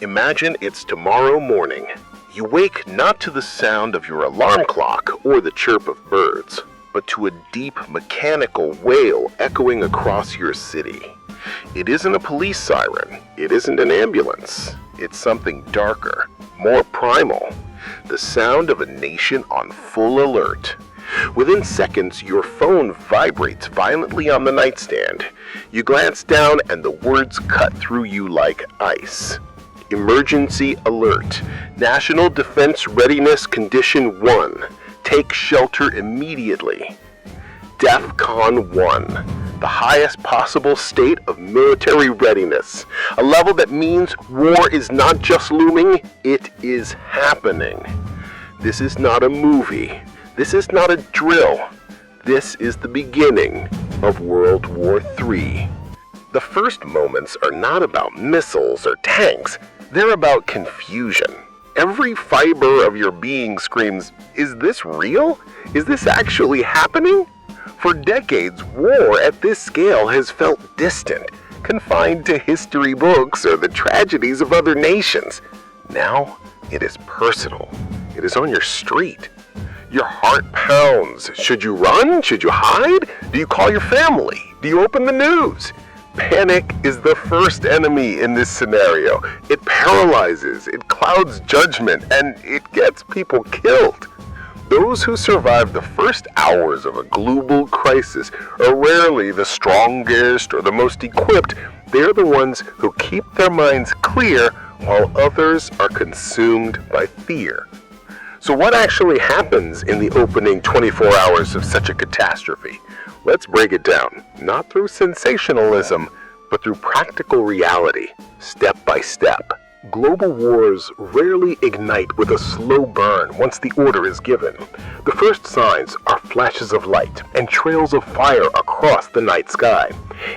Imagine it's tomorrow morning. You wake not to the sound of your alarm clock or the chirp of birds, but to a deep mechanical wail echoing across your city. It isn't a police siren. It isn't an ambulance. It's something darker, more primal. The sound of a nation on full alert. Within seconds, your phone vibrates violently on the nightstand. You glance down and the words cut through you like ice. Emergency alert. National Defense Readiness Condition 1. Take shelter immediately. DEFCON 1. The highest possible state of military readiness. A level that means war is not just looming, it is happening. This is not a movie. This is not a drill. This is the beginning of World War III. The first moments are not about missiles or tanks. They're about confusion. Every fiber of your being screams, is this real? Is this actually happening? For decades, war at this scale has felt distant, confined to history books or the tragedies of other nations. Now, it is personal. It is on your street. Your heart pounds. Should you run? Should you hide? Do you call your family? Do you open the news? Panic is the first enemy in this scenario. It paralyzes, it clouds judgment, and it gets people killed. Those who survive the first hours of a global crisis are rarely the strongest or the most equipped. They're the ones who keep their minds clear while others are consumed by fear. So what actually happens in the opening 24 hours of such a catastrophe? Let's break it down, not through sensationalism, but through practical reality, step by step. Global wars rarely ignite with a slow burn once the order is given. The first signs are flashes of light and trails of fire across the night sky.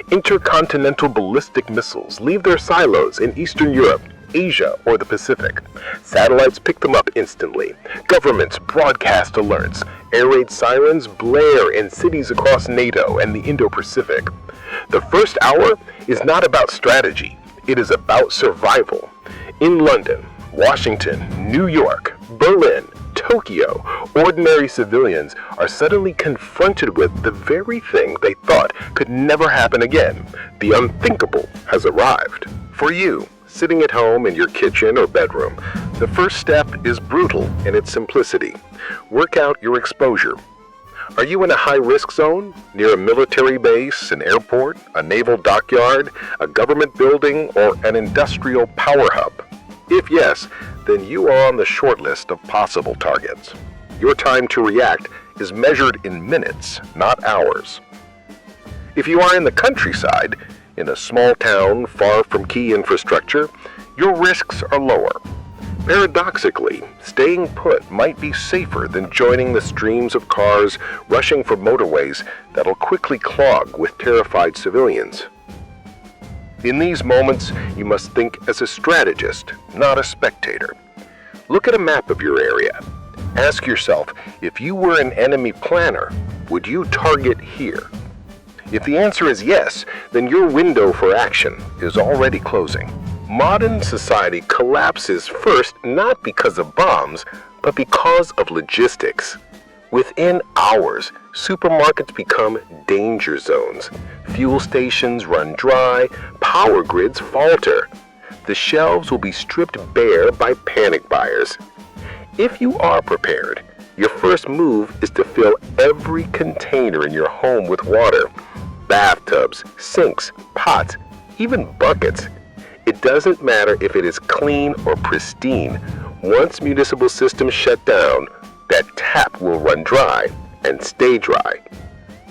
Intercontinental ballistic missiles leave their silos in Eastern Europe, Asia, or the Pacific. Satellites pick them up instantly. Governments broadcast alerts. Air raid sirens blare in cities across NATO and the Indo-Pacific. The first hour is not about strategy. It is about survival. In London, Washington, New York, Berlin, Tokyo, ordinary civilians are suddenly confronted with the very thing they thought could never happen again. The unthinkable has arrived. For you, sitting at home in your kitchen or bedroom, the first step is brutal in its simplicity. Work out your exposure. Are you in a high-risk zone, near a military base, an airport, a naval dockyard, a government building, or an industrial power hub? If yes, then you are on the short list of possible targets. Your time to react is measured in minutes, not hours. If you are in the countryside, in a small town far from key infrastructure, your risks are lower. Paradoxically, staying put might be safer than joining the streams of cars rushing for motorways that'll quickly clog with terrified civilians. In these moments, you must think as a strategist, not a spectator. Look at a map of your area. Ask yourself, if you were an enemy planner, would you target here? If the answer is yes, then your window for action is already closing. Modern society collapses first not because of bombs, but because of logistics. Within hours, supermarkets become danger zones. Fuel stations run dry, power grids falter. The shelves will be stripped bare by panic buyers. If you are prepared, your first move is to fill every container in your home with water. Bathtubs, sinks, pots, even buckets. It doesn't matter if it is clean or pristine. Once municipal systems shut down, that tap will run dry and stay dry.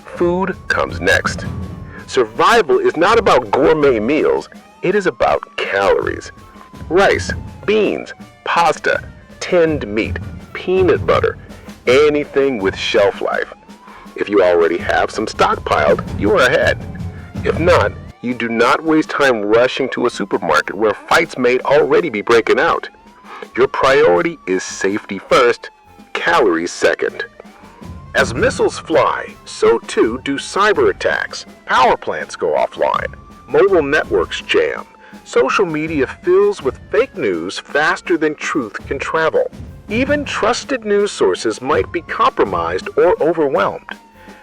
Food comes next. Survival is not about gourmet meals, it is about calories. Rice, beans, pasta, tinned meat, peanut butter, anything with shelf life. If you already have some stockpiled, you are ahead. If not, you do not waste time rushing to a supermarket where fights may already be breaking out. Your priority is safety first, calories second. As missiles fly, so too do cyber attacks. Power plants go offline. Mobile networks jam. Social media fills with fake news faster than truth can travel. Even trusted news sources might be compromised or overwhelmed.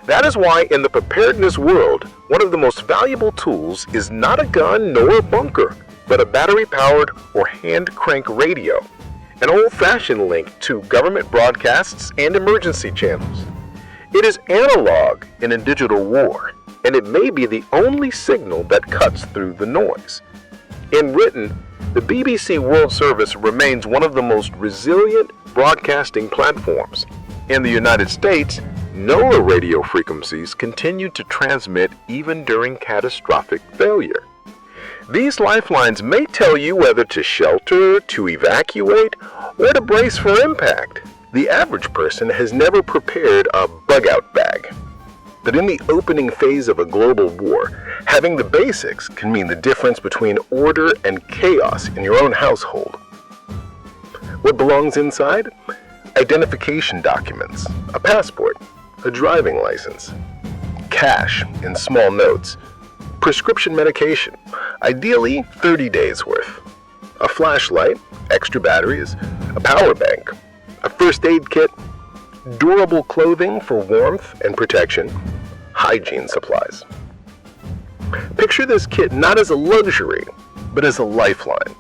That is why in the preparedness world, one of the most valuable tools is not a gun nor a bunker, but a battery-powered or hand-crank radio, an old-fashioned link to government broadcasts and emergency channels. It is analog in a digital war, and it may be the only signal that cuts through the noise. In Britain, the BBC World Service remains one of the most resilient broadcasting platforms. In the United States, NOAA radio frequencies continue to transmit even during catastrophic failure. These lifelines may tell you whether to shelter, to evacuate, or to brace for impact. The average person has never prepared a bug-out bag. But in the opening phase of a global war, having the basics can mean the difference between order and chaos in your own household. What belongs inside? Identification documents, a passport, a driving license, cash in small notes, prescription medication, ideally 30 days worth, a flashlight, extra batteries, a power bank, a first aid kit, durable clothing for warmth and protection, hygiene supplies. Picture this kit not as a luxury, but as a lifeline.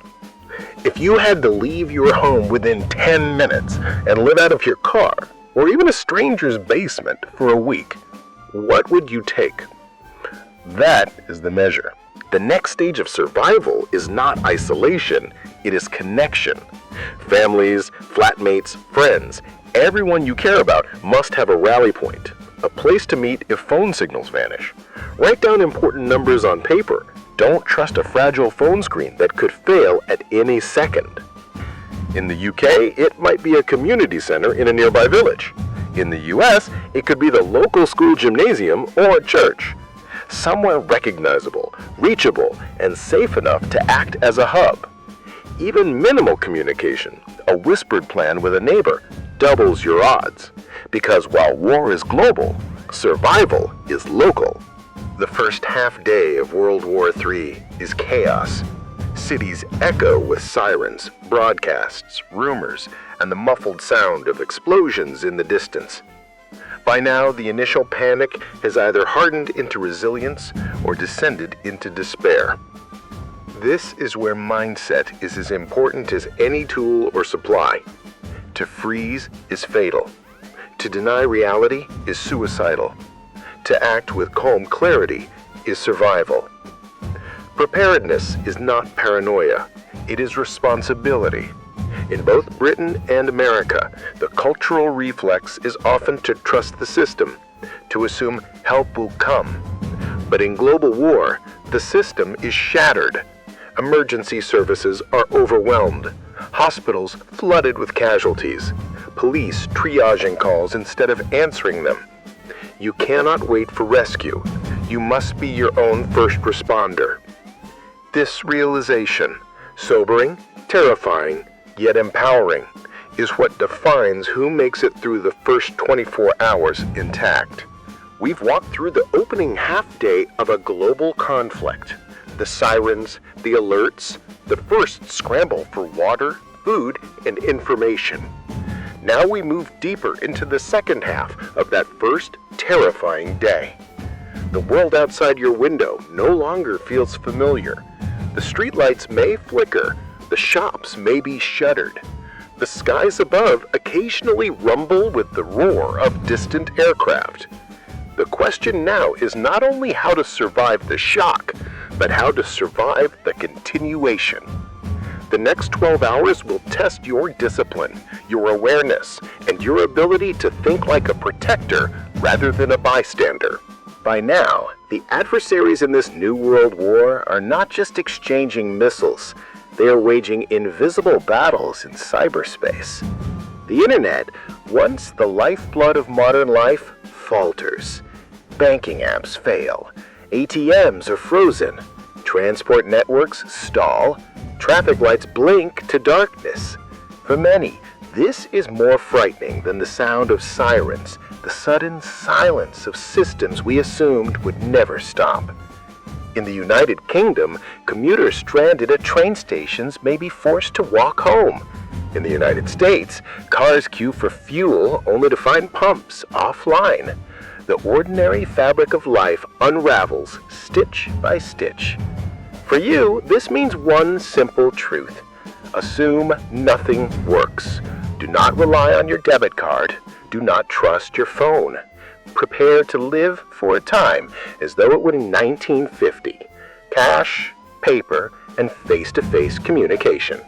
If you had to leave your home within 10 minutes and live out of your car, or even a stranger's basement for a week, what would you take? That is the measure. The next stage of survival is not isolation, it is connection. Families, flatmates, friends, everyone you care about must have a rally point, a place to meet if phone signals vanish. Write down important numbers on paper. Don't trust a fragile phone screen that could fail at any second. In the UK, it might be a community center in a nearby village. In the US, it could be the local school gymnasium or a church. Somewhere recognizable, reachable, and safe enough to act as a hub. Even minimal communication, a whispered plan with a neighbor, doubles your odds. Because while war is global, survival is local. The first half day of World War III is chaos. Cities echo with sirens, broadcasts, rumors, and the muffled sound of explosions in the distance. By now, the initial panic has either hardened into resilience or descended into despair. This is where mindset is as important as any tool or supply. To freeze is fatal. To deny reality is suicidal. To act with calm clarity is survival. Preparedness is not paranoia. It is responsibility. In both Britain and America, the cultural reflex is often to trust the system, to assume help will come. But in global war, the system is shattered. Emergency services are overwhelmed. Hospitals flooded with casualties. Police triaging calls instead of answering them. You cannot wait for rescue. You must be your own first responder. This realization, sobering, terrifying, yet empowering, is what defines who makes it through the first 24 hours intact. We've walked through the opening half day of a global conflict. The sirens, the alerts, the first scramble for water, food, and information. Now we move deeper into the second half of that first terrifying day. The world outside your window no longer feels familiar. The streetlights may flicker, the shops may be shuttered. The skies above occasionally rumble with the roar of distant aircraft. The question now is not only how to survive the shock, but how to survive the continuation. The next 12 hours will test your discipline, your awareness, and your ability to think like a protector rather than a bystander. By now, the adversaries in this new world war are not just exchanging missiles, they are waging invisible battles in cyberspace. The internet, once the lifeblood of modern life, falters. Banking apps fail. ATMs are frozen. Transport networks stall. Traffic lights blink to darkness. For many, this is more frightening than the sound of sirens, the sudden silence of systems we assumed would never stop. In the United Kingdom, commuters stranded at train stations may be forced to walk home. In the United States, cars queue for fuel only to find pumps offline. The ordinary fabric of life unravels stitch by stitch. For you, this means one simple truth. Assume nothing works. Do not rely on your debit card. Do not trust your phone. Prepare to live for a time as though it were 1950. Cash, paper, and face-to-face communication.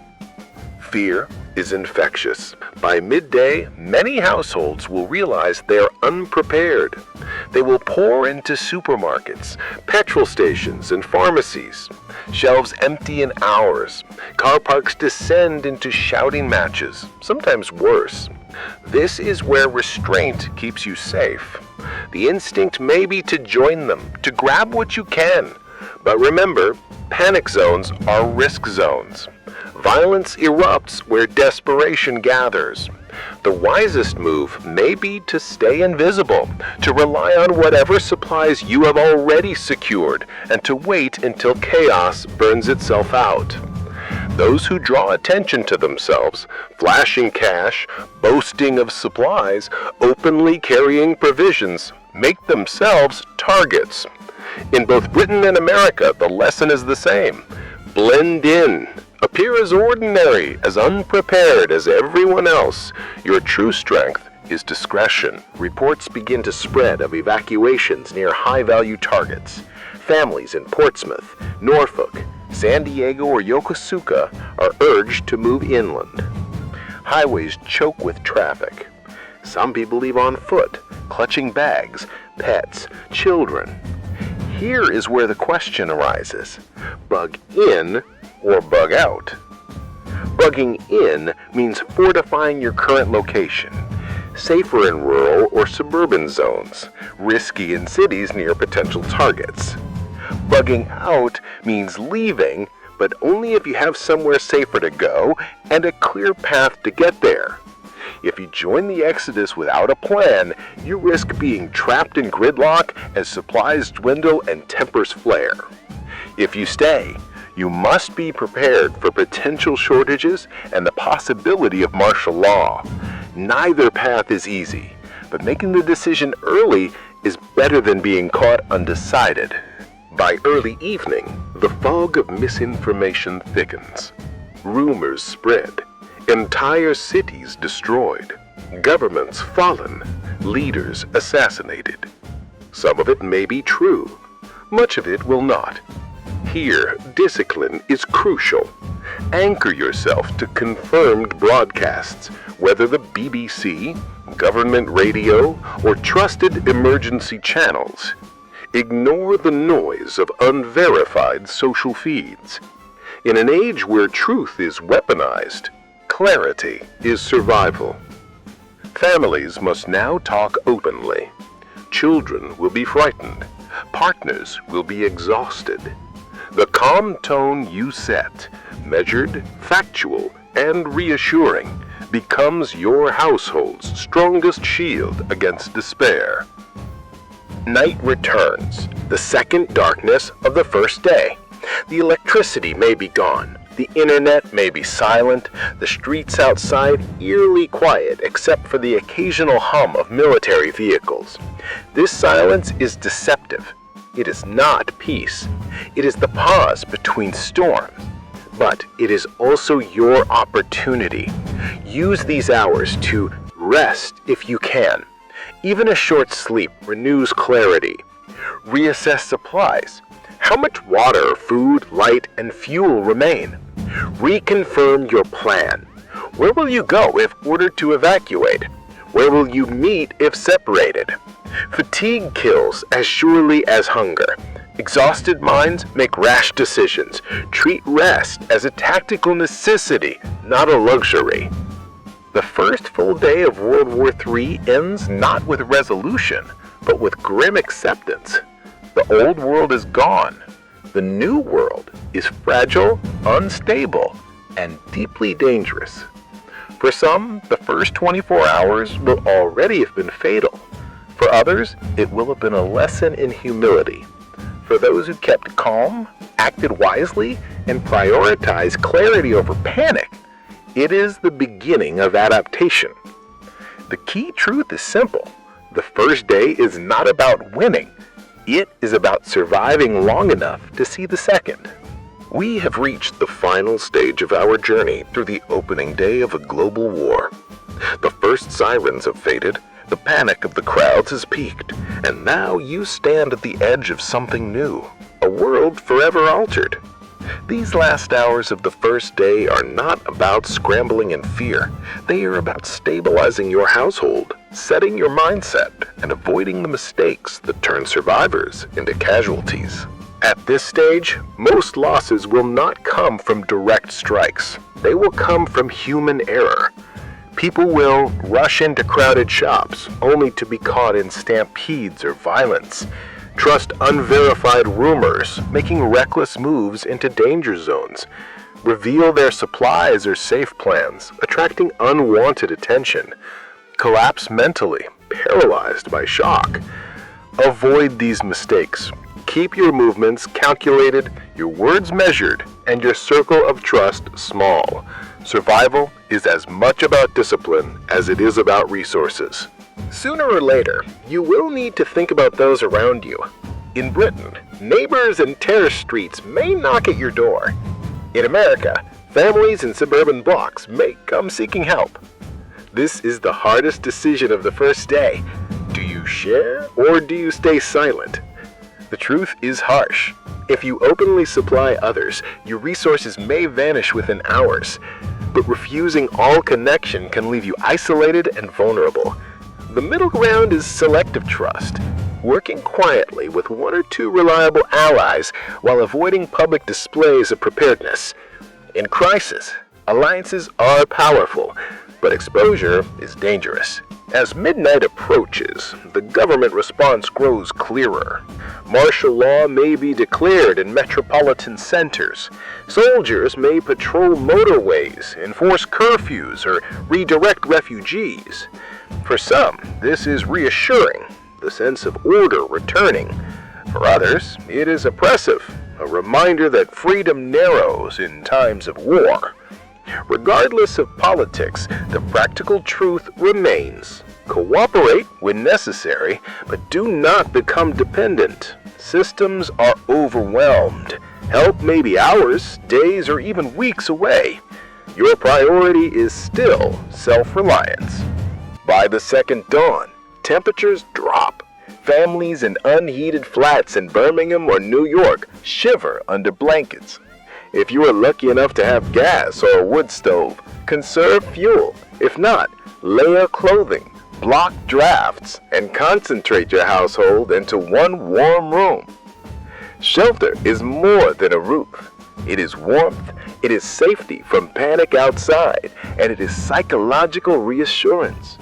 Fear is infectious. By midday, many households will realize they are unprepared. They will pour into supermarkets, petrol stations, and pharmacies. Shelves empty in hours. Car parks descend into shouting matches, sometimes worse. This is where restraint keeps you safe. The instinct may be to join them, to grab what you can. But remember, panic zones are risk zones. Violence erupts where desperation gathers. The wisest move may be to stay invisible, to rely on whatever supplies you have already secured, and to wait until chaos burns itself out. Those who draw attention to themselves, flashing cash, boasting of supplies, openly carrying provisions, make themselves targets. In both Britain and America, the lesson is the same. Blend in. Appear as ordinary, as unprepared as everyone else. Your true strength is discretion. Reports begin to spread of evacuations near high-value targets. Families in Portsmouth, Norfolk, San Diego, or Yokosuka are urged to move inland. Highways choke with traffic. Some people leave on foot, clutching bags, pets, children. Here is where the question arises. Bug in or bug out? Bugging in means fortifying your current location. Safer in rural or suburban zones. Risky in cities near potential targets. Bugging out means leaving, but only if you have somewhere safer to go and a clear path to get there. If you join the exodus without a plan, you risk being trapped in gridlock as supplies dwindle and tempers flare. If you stay, you must be prepared for potential shortages and the possibility of martial law. Neither path is easy, but making the decision early is better than being caught undecided. By early evening, the fog of misinformation thickens. Rumors spread. Entire cities destroyed. Governments fallen. Leaders assassinated. Some of it may be true. Much of it will not. Here, discipline is crucial. Anchor yourself to confirmed broadcasts, whether the BBC, government radio, or trusted emergency channels. Ignore the noise of unverified social feeds. In an age where truth is weaponized, clarity is survival. Families must now talk openly. Children will be frightened. Partners will be exhausted. The calm tone you set, measured, factual, and reassuring, becomes your household's strongest shield against despair. Night returns, the second darkness of the first day. The electricity may be gone. The internet may be silent, the streets outside eerily quiet except for the occasional hum of military vehicles. This silence is deceptive. It is not peace. It is the pause between storms. But it is also your opportunity. Use these hours to rest if you can. Even a short sleep renews clarity. Reassess supplies. How much water, food, light, and fuel remain? Reconfirm your plan. Where will you go if ordered to evacuate? Where will you meet if separated? Fatigue kills as surely as hunger. Exhausted minds make rash decisions. Treat rest as a tactical necessity, not a luxury. The first full day of World War III ends not with resolution, but with grim acceptance. The old world is gone. The new world is fragile, unstable, and deeply dangerous. For some, the first 24 hours will already have been fatal. For others, it will have been a lesson in humility. For those who kept calm, acted wisely, and prioritized clarity over panic, it is the beginning of adaptation. The key truth is simple. The first day is not about winning. It is about surviving long enough to see the second. We have reached the final stage of our journey through the opening day of a global war. The first sirens have faded, the panic of the crowds has peaked, and now you stand at the edge of something new, a world forever altered. These last hours of the first day are not about scrambling in fear. They are about stabilizing your household, setting your mindset, and avoiding the mistakes that turn survivors into casualties. At this stage, most losses will not come from direct strikes. They will come from human error. People will rush into crowded shops only to be caught in stampedes or violence, trust unverified rumors, making reckless moves into danger zones, reveal their supplies or safe plans, attracting unwanted attention, collapse mentally, paralyzed by shock. Avoid these mistakes. Keep your movements calculated, your words measured, and your circle of trust small. Survival is as much about discipline as it is about resources. Sooner or later, you will need to think about those around you. In Britain, neighbors and terrace streets may knock at your door. In America, families in suburban blocks may come seeking help. This is the hardest decision of the first day. Do you share or do you stay silent? The truth is harsh. If you openly supply others, your resources may vanish within hours. But refusing all connection can leave you isolated and vulnerable. The middle ground is selective trust, working quietly with one or two reliable allies while avoiding public displays of preparedness. In crisis, alliances are powerful, but exposure is dangerous. As midnight approaches, the government response grows clearer. Martial law may be declared in metropolitan centers. Soldiers may patrol motorways, enforce curfews, or redirect refugees. For some, this is reassuring, the sense of order returning. For others, it is oppressive, a reminder that freedom narrows in times of war. Regardless of politics, the practical truth remains. Cooperate when necessary, but do not become dependent. Systems are overwhelmed. Help may be hours, days, or even weeks away. Your priority is still self-reliance. By the second dawn, temperatures drop. Families in unheated flats in Birmingham or New York shiver under blankets. If you are lucky enough to have gas or a wood stove, conserve fuel. If not, layer clothing, block drafts, and concentrate your household into one warm room. Shelter is more than a roof. It is warmth, it is safety from panic outside, and it is psychological reassurance.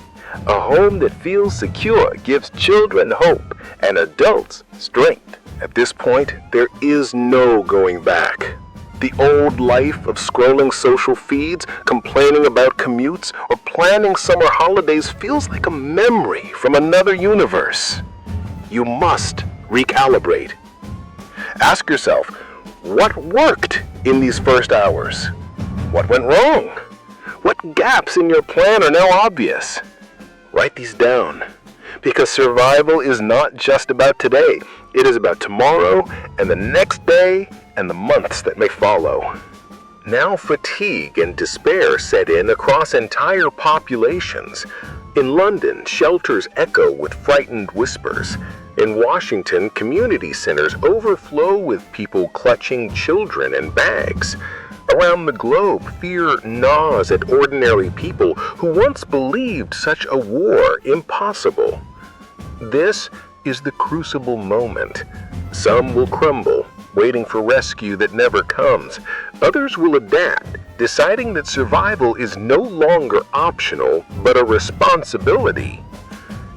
A home that feels secure gives children hope and adults strength. At this point, there is no going back. The old life of scrolling social feeds, complaining about commutes, or planning summer holidays feels like a memory from another universe. You must recalibrate. Ask yourself, what worked in these first hours? What went wrong? What gaps in your plan are now obvious? Write these down, because survival is not just about today. It is about tomorrow and the next day and the months that may follow. Now fatigue and despair set in across entire populations. In London, shelters echo with frightened whispers. In Washington, community centers overflow with people clutching children and bags. Around the globe, fear gnaws at ordinary people who once believed such a war impossible. This is the crucible moment. Some will crumble, waiting for rescue that never comes. Others will adapt, deciding that survival is no longer optional, but a responsibility.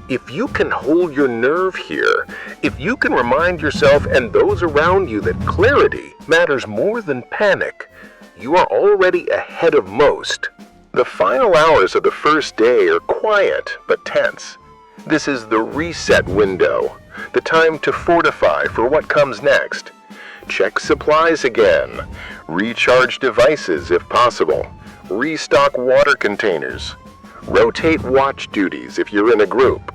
If you can hold your nerve here, if you can remind yourself and those around you that clarity matters more than panic, you are already ahead of most. The final hours of the first day are quiet but tense. This is the reset window, the time to fortify for what comes next. Check supplies again. Recharge devices if possible. Restock water containers. Rotate watch duties if you're in a group.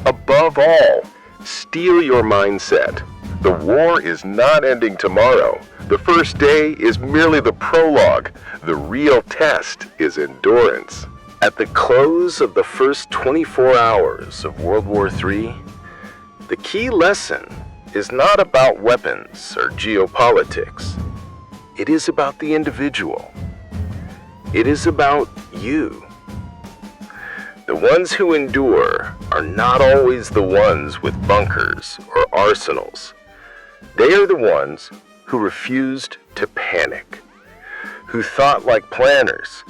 Above all, steel your mindset. The war is not ending tomorrow. The first day is merely the prologue. The real test is endurance. At the close of the first 24 hours of World War III, the key lesson is not about weapons or geopolitics. It is about the individual. It is about you. The ones who endure are not always the ones with bunkers or arsenals. They are the ones who refused to panic, who thought like planners,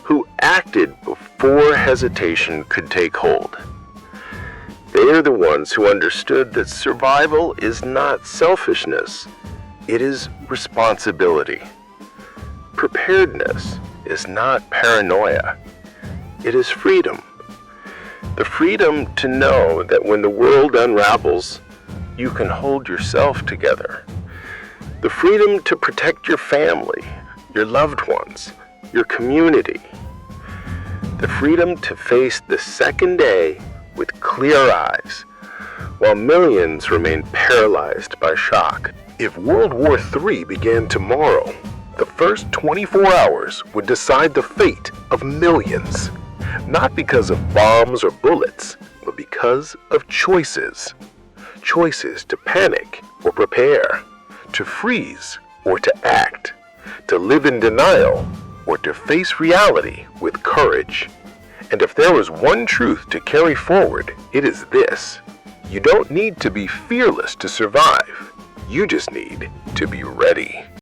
who acted before hesitation could take hold. They are the ones who understood that survival is not selfishness, it is responsibility. Preparedness is not paranoia, it is freedom. The freedom to know that when the world unravels, you can hold yourself together. The freedom to protect your family, your loved ones, your community. The freedom to face the second day with clear eyes, while millions remain paralyzed by shock. If World War III began tomorrow, the first 24 hours would decide the fate of millions. Not because of bombs or bullets, but because of choices. Choices to panic or prepare, to freeze or to act, to live in denial or to face reality with courage. And if there was one truth to carry forward, it is this: you don't need to be fearless to survive. You just need to be ready.